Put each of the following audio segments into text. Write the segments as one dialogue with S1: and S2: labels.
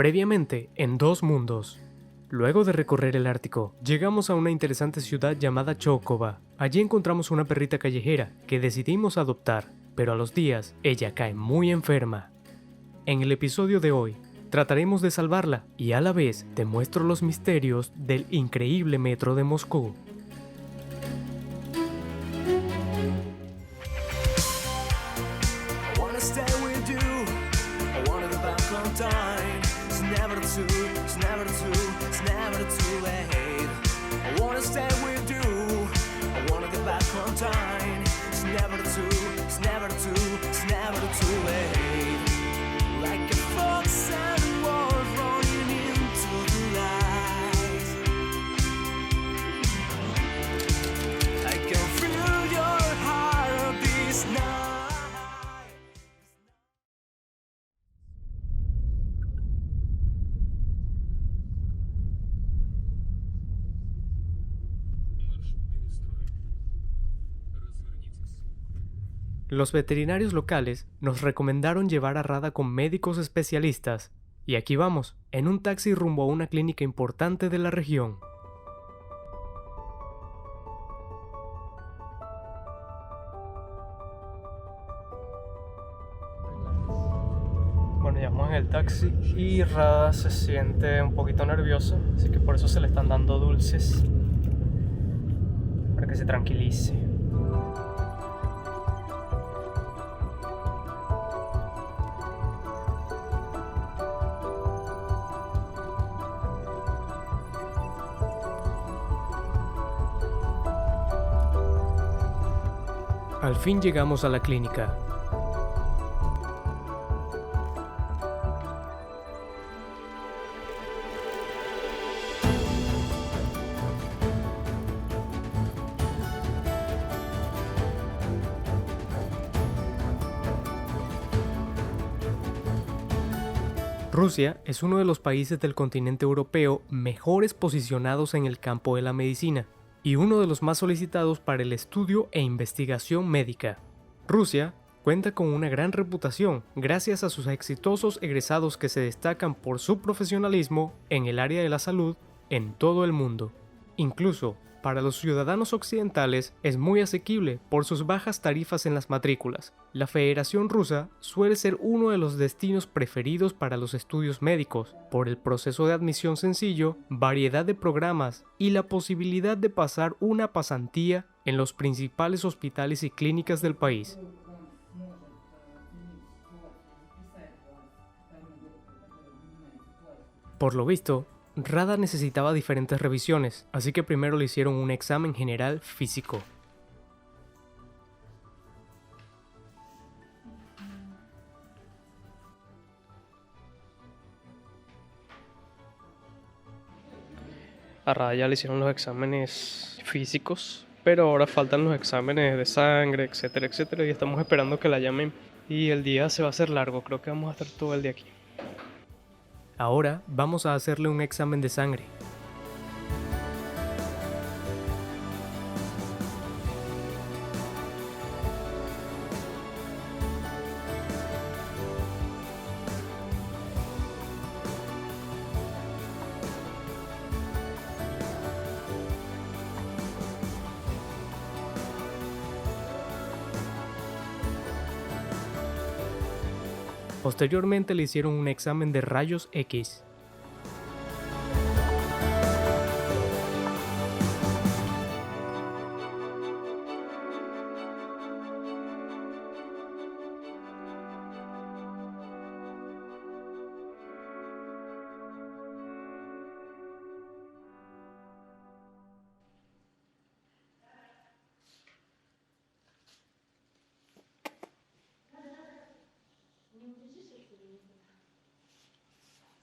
S1: Previamente, en Dos Mundos. Luego de recorrer el Ártico, llegamos a una interesante ciudad llamada Chocova. Allí encontramos una perrita callejera que decidimos adoptar, pero a los días ella cae muy enferma. En el episodio de hoy, trataremos de salvarla y a la vez te muestro los misterios del increíble metro de Moscú. Los veterinarios locales nos recomendaron llevar a Rada con médicos especialistas, y aquí vamos, en un taxi rumbo a una clínica importante de la región. Bueno, ya vamos en el taxi y Rada se siente un poquito nerviosa, así que por eso se le están dando dulces, para que se tranquilice. Al fin llegamos a la clínica. Rusia es uno de los países del continente europeo mejores posicionados en el campo de la medicina y uno de los más solicitados para el estudio e investigación médica. Rusia cuenta con una gran reputación gracias a sus exitosos egresados que se destacan por su profesionalismo en el área de la salud en todo el mundo. Incluso, para los ciudadanos occidentales es muy asequible por sus bajas tarifas en las matrículas. La Federación Rusa suele ser uno de los destinos preferidos para los estudios médicos, por el proceso de admisión sencillo, variedad de programas y la posibilidad de pasar una pasantía en los principales hospitales y clínicas del país. Por lo visto, Rada necesitaba diferentes revisiones, así que primero le hicieron un examen general físico. A Rada ya le hicieron los exámenes físicos, pero ahora faltan los exámenes de sangre, etcétera, etcétera, y estamos esperando que la llamen. Y el día se va a hacer largo, creo que vamos a estar todo el día aquí. Ahora vamos a hacerle un examen de sangre. Posteriormente le hicieron un examen de rayos X.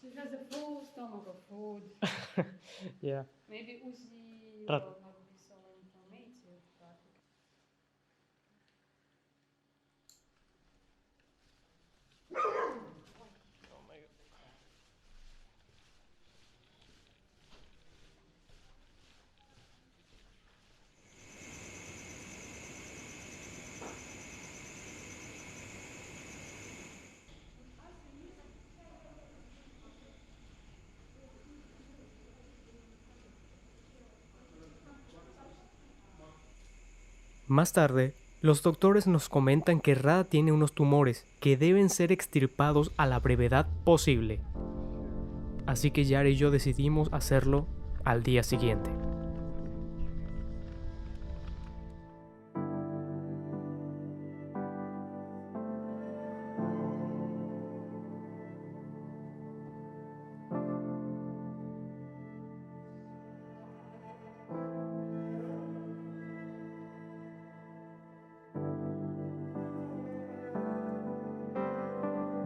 S2: She has a full stomach of food.
S1: Yeah.
S2: Maybe Uzi
S1: Right.
S2: will not be so informative, but
S1: Más tarde, los doctores nos comentan que Rada tiene unos tumores que deben ser extirpados a la brevedad posible. Así que Yara y yo decidimos hacerlo al día siguiente.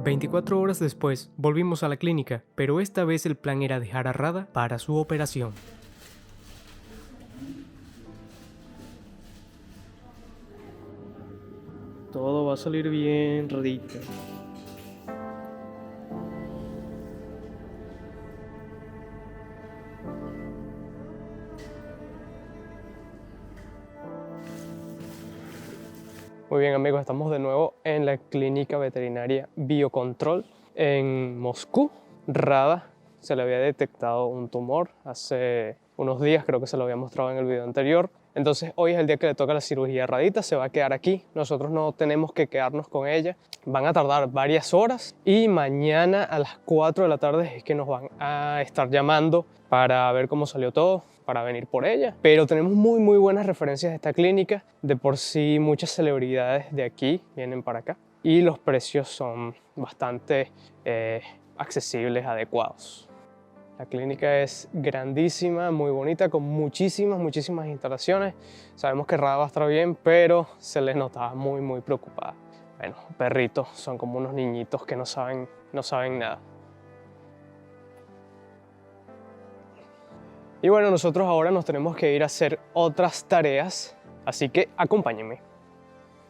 S1: «24 horas después, volvimos a la clínica, pero esta vez el plan era dejar a Rada para su operación. Todo va a salir bien, Radita. Muy bien, amigos, estamos de nuevo en la clínica veterinaria Biocontrol en Moscú. Rada se le había detectado un tumor hace unos días, creo que se lo había mostrado en el video anterior. Entonces hoy es el día que le toca la cirugía a Radita, se va a quedar aquí. Nosotros no tenemos que quedarnos con ella. Van a tardar varias horas y mañana a las 4 de la tarde es que nos van a estar llamando para ver cómo salió todo, para venir por ella. Pero tenemos muy buenas referencias de esta clínica. De por sí muchas celebridades de aquí vienen para acá y los precios son bastante accesibles, adecuados. La clínica es grandísima, muy bonita, con muchísimas instalaciones. Sabemos que Rada va a estar bien, pero se les notaba muy preocupada. Bueno, perritos son como unos niñitos que no saben nada. Y bueno, nosotros ahora nos tenemos que ir a hacer otras tareas, así que acompáñenme.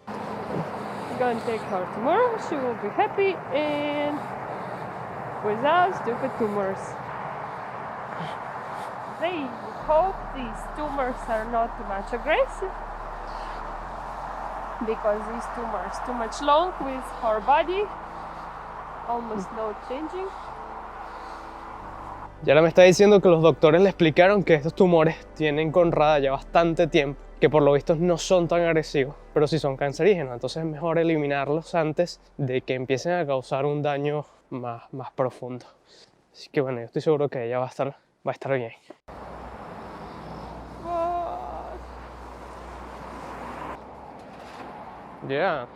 S3: We're going to take her tomorrow, she will be happy, and without stupid tumors. They hope these tumors are not too much aggressive, because these tumors too much long with her body, almost no changing.
S1: Yara me está diciendo que los doctores le explicaron que estos tumores tienen con Rada ya bastante tiempo, que por lo visto no son tan agresivos, pero sí son cancerígenos, entonces es mejor eliminarlos antes de que empiecen a causar un daño más profundo. Así que bueno, yo estoy seguro que ella va a estar bien. Yeah.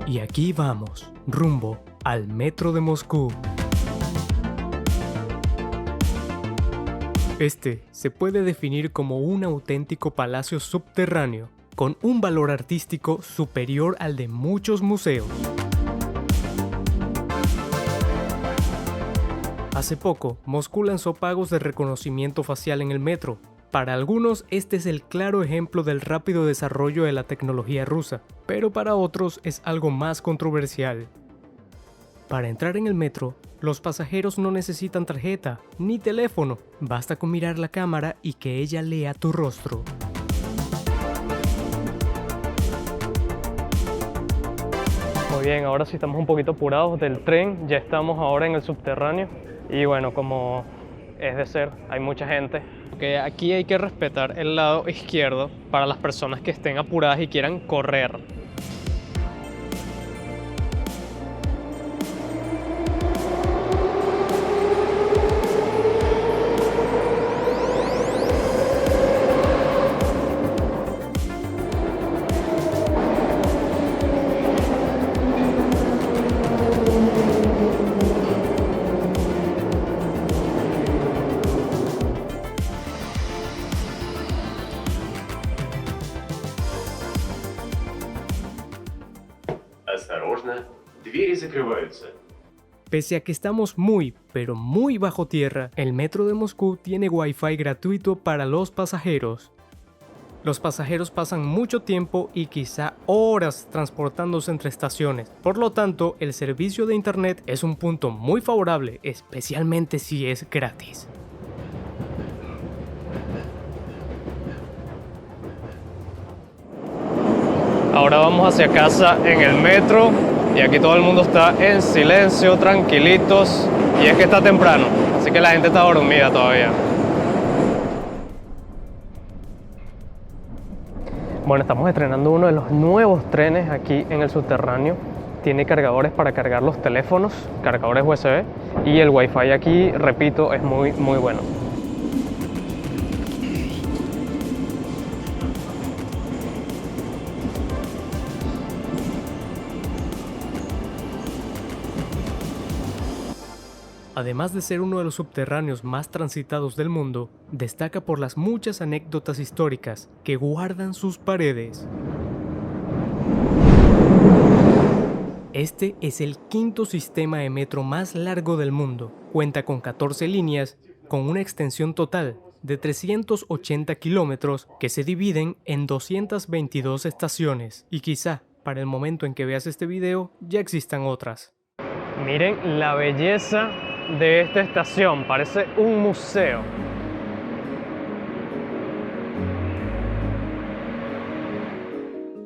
S1: Y aquí vamos, rumbo al metro de Moscú. Este se puede definir como un auténtico palacio subterráneo, con un valor artístico superior al de muchos museos. Hace poco, Moscú lanzó pagos de reconocimiento facial en el metro. Para algunos, este es el claro ejemplo del rápido desarrollo de la tecnología rusa, pero para otros es algo más controversial. Para entrar en el metro, los pasajeros no necesitan tarjeta ni teléfono, basta con mirar la cámara y que ella lea tu rostro. Muy bien, ahora sí estamos un poquito apurados del tren, ya estamos ahora en el subterráneo y bueno, como es de ser, hay mucha gente. Que aquí hay que respetar el lado izquierdo para las personas que estén apuradas y quieran correr.
S4: Осторожно, двери закрываются.
S1: Pese a que estamos pero muy bajo tierra, el metro de Moscú tiene Wi-Fi gratuito para los pasajeros. Los pasajeros pasan mucho tiempo y quizá horas transportándose entre estaciones. Por lo tanto, el servicio de internet es un punto muy favorable, especialmente si es gratis.
S5: Ahora vamos hacia casa en el metro y aquí todo el mundo está en silencio, tranquilitos, y es que está temprano, así que la gente está dormida todavía. Bueno, estamos estrenando uno de los nuevos trenes aquí en el subterráneo. Tiene cargadores para cargar los teléfonos, cargadores USB, y el Wi-Fi aquí, repito, es muy bueno.
S1: Además de ser uno de los subterráneos más transitados del mundo, destaca por las muchas anécdotas históricas que guardan sus paredes. Este es el quinto sistema de metro más largo del mundo. Cuenta con 14 líneas, con una extensión total de 380 kilómetros que se dividen en 222 estaciones. Y quizá, para el momento en que veas este video, ya existan otras.
S5: Miren la belleza de esta estación, parece un museo.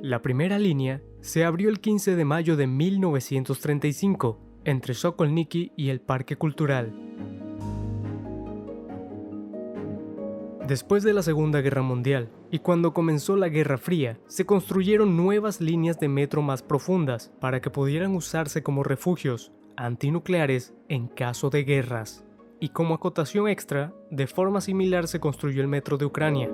S1: La primera línea se abrió el 15 de mayo de 1935 entre Sokolniki y el Parque Cultural. Después de la Segunda Guerra Mundial y cuando comenzó la Guerra Fría, se construyeron nuevas líneas de metro más profundas para que pudieran usarse como refugios antinucleares en caso de guerras. Y como acotación extra, de forma similar se construyó el metro de Ucrania.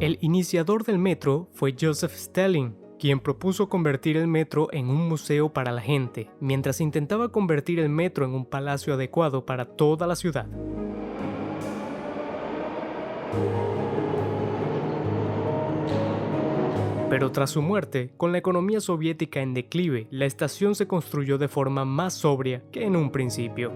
S1: El iniciador del metro fue Joseph Stalin, quien propuso convertir el metro en un museo para la gente, mientras intentaba convertir el metro en un palacio adecuado para toda la ciudad. Pero tras su muerte, con la economía soviética en declive, la estación se construyó de forma más sobria que en un principio.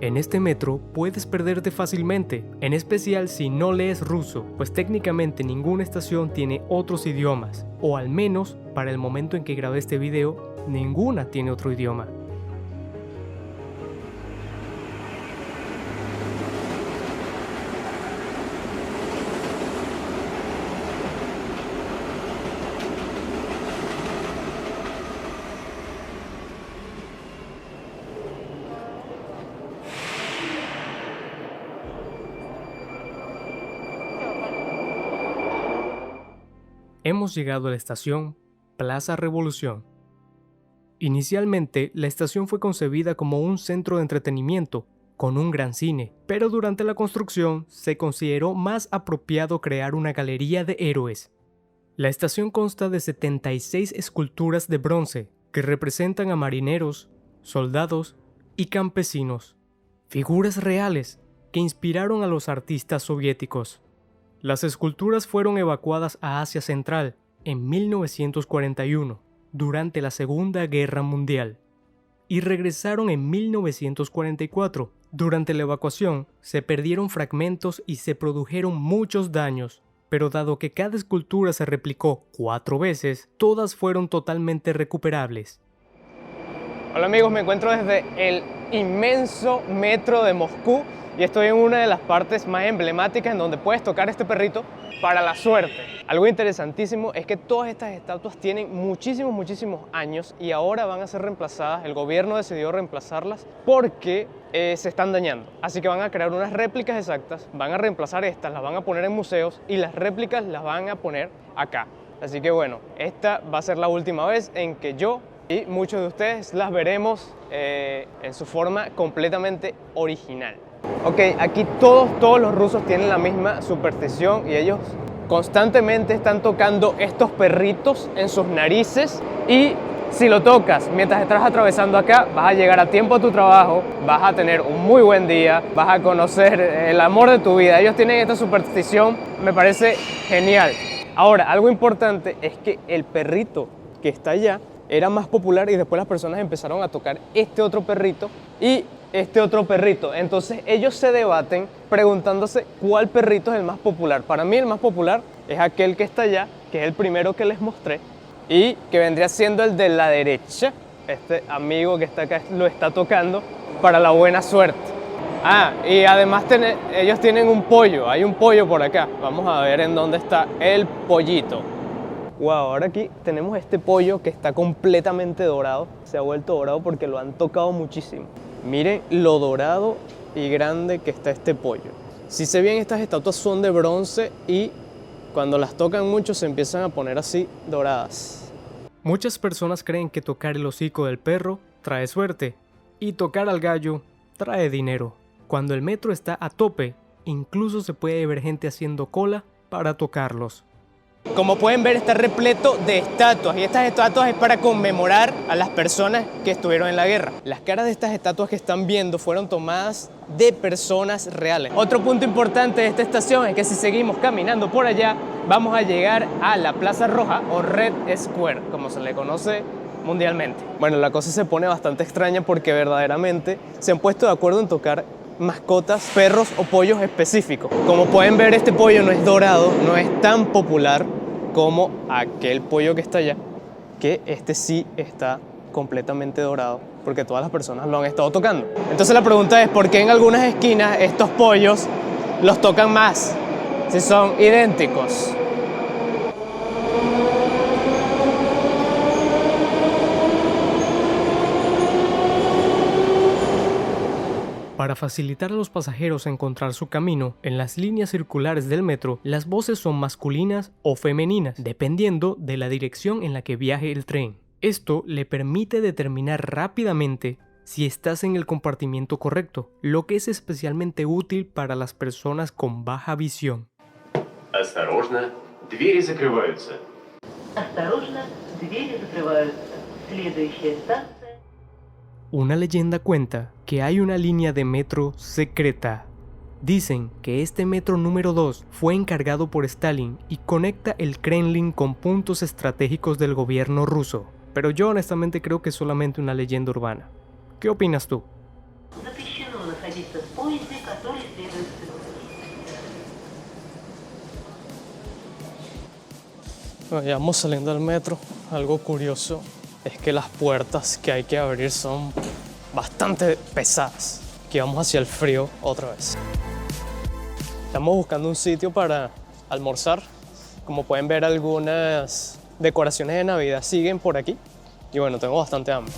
S1: En este metro puedes perderte fácilmente, en especial si no lees ruso, pues técnicamente ninguna estación tiene otros idiomas, o al menos, para el momento en que grabé este video, ninguna tiene otro idioma. Hemos llegado a la estación Plaza Revolución. Inicialmente, la estación fue concebida como un centro de entretenimiento, con un gran cine, pero durante la construcción se consideró más apropiado crear una galería de héroes. La estación consta de 76 esculturas de bronce, que representan a marineros, soldados y campesinos, figuras reales que inspiraron a los artistas soviéticos. Las esculturas fueron evacuadas a Asia Central en 1941, durante la Segunda Guerra Mundial, y regresaron en 1944. Durante la evacuación, se perdieron fragmentos y se produjeron muchos daños, pero dado que cada escultura se replicó 4 veces, todas fueron totalmente recuperables.
S5: Hola amigos, me encuentro desde el inmenso metro de Moscú y estoy en una de las partes más emblemáticas en donde puedes tocar este perrito para la suerte. Algo interesantísimo es que todas estas estatuas tienen muchísimos años y ahora van a ser reemplazadas. El gobierno decidió reemplazarlas porque se están dañando. Así que van a crear unas réplicas exactas, van a reemplazar estas, las van a poner en museos y las réplicas las van a poner acá. Así que bueno, esta va a ser la última vez en que yo y muchos de ustedes las veremos en su forma completamente original. Ok, aquí todos los rusos tienen la misma superstición y ellos constantemente están tocando estos perritos en sus narices y Si lo tocas mientras estás atravesando acá, vas a llegar a tiempo a tu trabajo, vas a tener un muy buen día, vas a conocer el amor de tu vida. Ellos tienen esta superstición, me parece genial. Ahora, algo importante es que el perrito que está allá era más popular y después las personas empezaron a tocar este otro perrito y este otro perrito. Entonces ellos se debaten preguntándose cuál perrito es el más popular. Para mí el más popular es aquel que está allá, que es el primero que les mostré y que vendría siendo el de la derecha. Este amigo que está acá lo está tocando para la buena suerte. Ah, y además ellos tienen un pollo, hay un pollo por acá. Vamos a ver en dónde está el pollito. Wow, ahora aquí tenemos este pollo que está completamente dorado. Se ha vuelto dorado porque lo han tocado muchísimo. Miren lo dorado y grande que está este pollo. Si se bien, estas estatuas son de bronce y cuando las tocan mucho se empiezan a poner así doradas.
S1: Muchas personas creen que tocar el hocico del perro trae suerte y tocar al gallo trae dinero. Cuando el metro está a tope, incluso se puede ver gente haciendo cola para tocarlos.
S5: Como pueden ver, está repleto de estatuas y estas estatuas es para conmemorar a las personas que estuvieron en la guerra. Las caras de estas estatuas que están viendo fueron tomadas de personas reales. Otro punto importante de esta estación es que si seguimos caminando por allá, vamos a llegar a la Plaza Roja o Red Square, como se le conoce mundialmente. Bueno, la cosa se pone bastante extraña porque verdaderamente se han puesto de acuerdo en tocar mascotas, perros o pollos específicos. Como pueden ver, este pollo no es dorado, no es tan popular como aquel pollo que está allá, que este sí está completamente dorado, porque todas las personas lo han estado tocando. Entonces la pregunta es, ¿por qué en algunas esquinas estos pollos los tocan más si son idénticos?
S1: Para facilitar a los pasajeros encontrar su camino, en las líneas circulares del metro, las voces son masculinas o femeninas, dependiendo de la dirección en la que viaje el tren. Esto le permite determinar rápidamente si estás en el compartimiento correcto, lo que es especialmente útil para las personas con baja visión.
S4: Осторожно, двери закрываются.
S6: Осторожно, двери закрываются. Следующая станция.
S1: Una leyenda cuenta que hay una línea de metro secreta. Dicen que este metro número 2 fue encargado por Stalin y conecta el Kremlin con puntos estratégicos del gobierno ruso. Pero yo honestamente creo que es solamente una leyenda urbana. ¿Qué opinas tú?
S6: Запрещено находиться в поезде, который следует в
S5: Bueno, ya vamos saliendo del metro. Algo curioso es que las puertas que hay que abrir son bastante pesadas. Aquí vamos hacia el frío otra vez. Estamos buscando un sitio para almorzar. Como pueden ver, algunas decoraciones de Navidad siguen por aquí. Y bueno, tengo bastante hambre.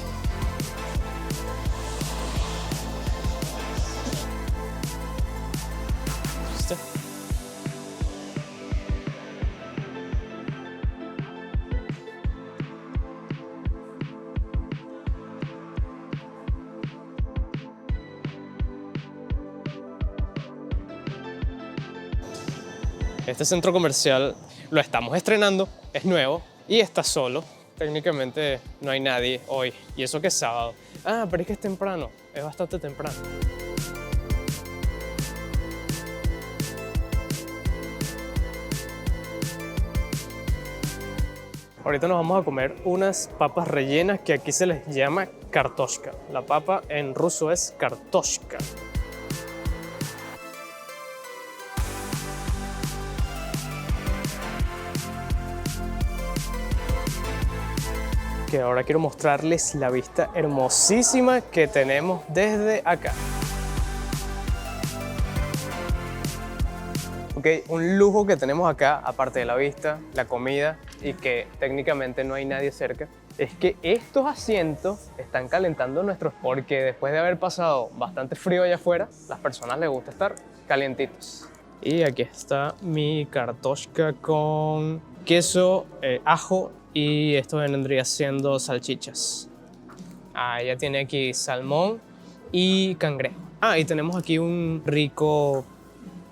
S5: ¿Viste? Este centro comercial lo estamos estrenando, es nuevo y está solo. Técnicamente no hay nadie hoy, y eso que es sábado. Ah, pero es que es temprano, es bastante temprano. Ahorita nos vamos a comer unas papas rellenas que aquí se les llama kartoshka. La papa en ruso es kartoshka. Que ahora quiero mostrarles la vista hermosísima que tenemos desde acá. Ok, un lujo que tenemos acá, aparte de la vista, la comida y que técnicamente no hay nadie cerca, es que estos asientos están calentando nuestros, porque después de haber pasado bastante frío allá afuera, las personas les gusta estar calientitos. Y aquí está mi kartoshka con queso, ajo, y esto vendría siendo salchichas. Ya tiene aquí salmón y cangrejo. Y tenemos aquí un rico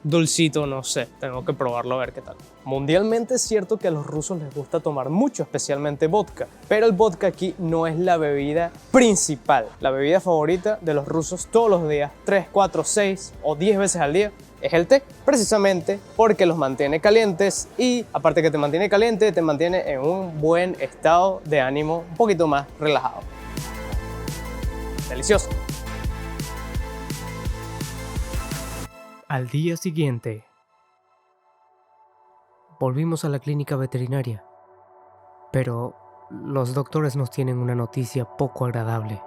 S5: dulcito, no sé, tengo que probarlo a ver qué tal. Mundialmente es cierto que a los rusos les gusta tomar mucho, especialmente vodka, pero el vodka aquí no es la bebida principal. La bebida favorita de los rusos todos los días, 3, 4, 6 o 10 veces al día, es el té, precisamente porque los mantiene calientes y aparte que te mantiene caliente, te mantiene en un buen estado de ánimo, un poquito más relajado. Delicioso.
S1: Al día siguiente, volvimos a la clínica veterinaria, pero los doctores nos tienen una noticia poco agradable.